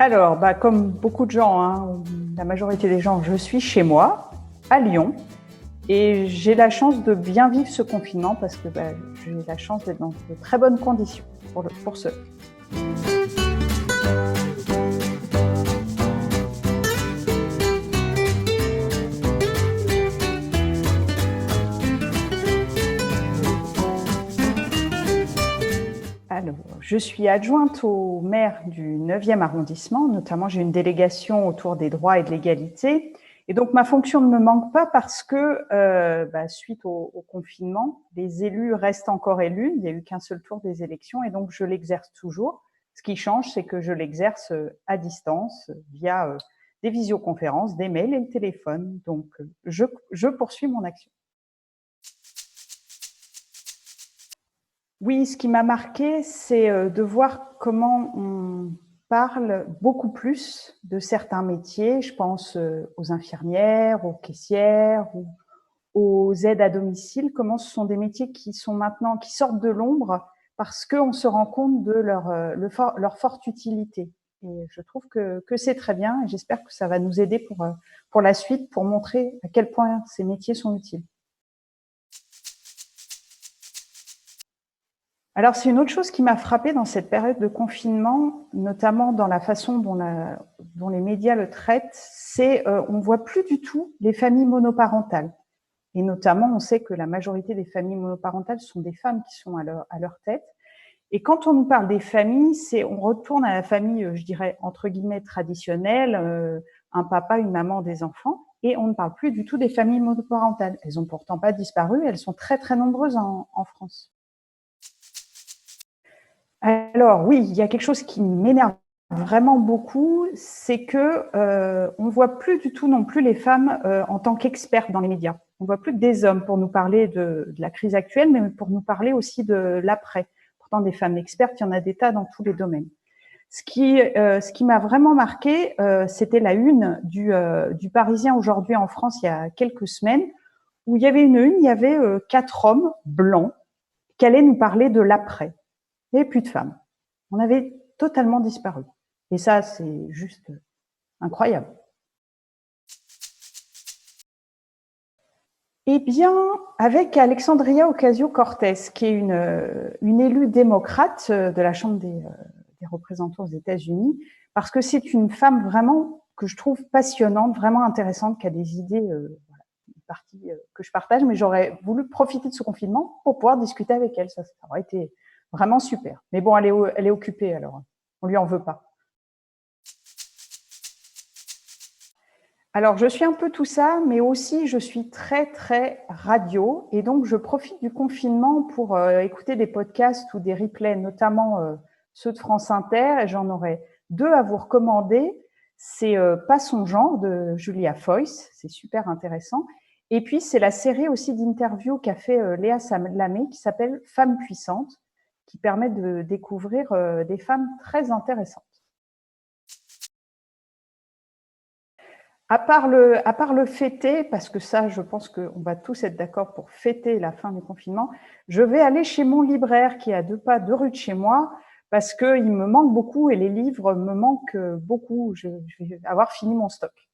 Alors, comme beaucoup de gens, hein, la majorité des gens, je suis chez moi, à Lyon, et j'ai la chance de bien vivre ce confinement parce que j'ai la chance d'être dans de très bonnes conditions pour ce. Alors, je suis adjointe au maire du 9e arrondissement, notamment j'ai une délégation autour des droits et de l'égalité. Et donc ma fonction ne me manque pas parce que suite au confinement, les élus restent encore élus. Il n'y a eu qu'un seul tour des élections et donc je l'exerce toujours. Ce qui change, c'est que je l'exerce à distance via des visioconférences, des mails et le téléphone. Donc je poursuis mon action. Oui, ce qui m'a marqué, c'est de voir comment on parle beaucoup plus de certains métiers. Je pense aux infirmières, aux caissières ou aux aides à domicile, comment ce sont des métiers qui sont maintenant, qui sortent de l'ombre parce qu'on se rend compte de leur forte utilité. Et je trouve que c'est très bien et j'espère que ça va nous aider pour la suite, pour montrer à quel point ces métiers sont utiles. Alors, c'est une autre chose qui m'a frappée dans cette période de confinement, notamment dans la façon dont les médias le traitent, c'est on voit plus du tout les familles monoparentales. Et notamment, on sait que la majorité des familles monoparentales sont des femmes qui sont à leur tête. Et quand on nous parle des familles, on retourne à la famille, je dirais, entre guillemets, traditionnelle, un papa, une maman, des enfants, et on ne parle plus du tout des familles monoparentales. Elles n'ont pourtant pas disparu, elles sont très, très nombreuses en France. Alors oui, il y a quelque chose qui m'énerve vraiment beaucoup, c'est que on voit plus du tout non plus les femmes en tant qu'expertes dans les médias. On voit plus que des hommes pour nous parler de la crise actuelle, mais pour nous parler aussi de l'après. Pourtant, des femmes expertes, il y en a des tas dans tous les domaines. Ce qui m'a vraiment marqué, c'était la une du Parisien aujourd'hui en France il y a quelques semaines, où il y avait il y avait 4 hommes blancs qui allaient nous parler de l'après. Il n'y avait plus de femmes. On avait totalement disparu. Et ça, c'est juste incroyable. Eh bien, avec Alexandria Ocasio-Cortez, qui est une élue démocrate de la Chambre des représentants aux États-Unis, parce que c'est une femme vraiment que je trouve passionnante, vraiment intéressante, qui a des idées, une partie que je partage, mais j'aurais voulu profiter de ce confinement pour pouvoir discuter avec elle. Ça aurait été vraiment super. Mais bon, elle est occupée, alors on lui en veut pas. Alors, je suis un peu tout ça, mais aussi je suis très, très radio. Et donc, je profite du confinement pour écouter des podcasts ou des replays, notamment ceux de France Inter. Et j'en aurai 2 à vous recommander. C'est Pas son genre de Julia Foyce. C'est super intéressant. Et puis, c'est la série aussi d'interviews qu'a fait Léa Salamé qui s'appelle Femmes puissantes, qui permet de découvrir des femmes très intéressantes. À part le fêter, parce que ça, je pense qu'on va tous être d'accord pour fêter la fin du confinement, je vais aller chez mon libraire qui est à 2 pas, 2 rues de chez moi, parce qu'il me manque beaucoup et les livres me manquent beaucoup. Je vais avoir fini mon stock.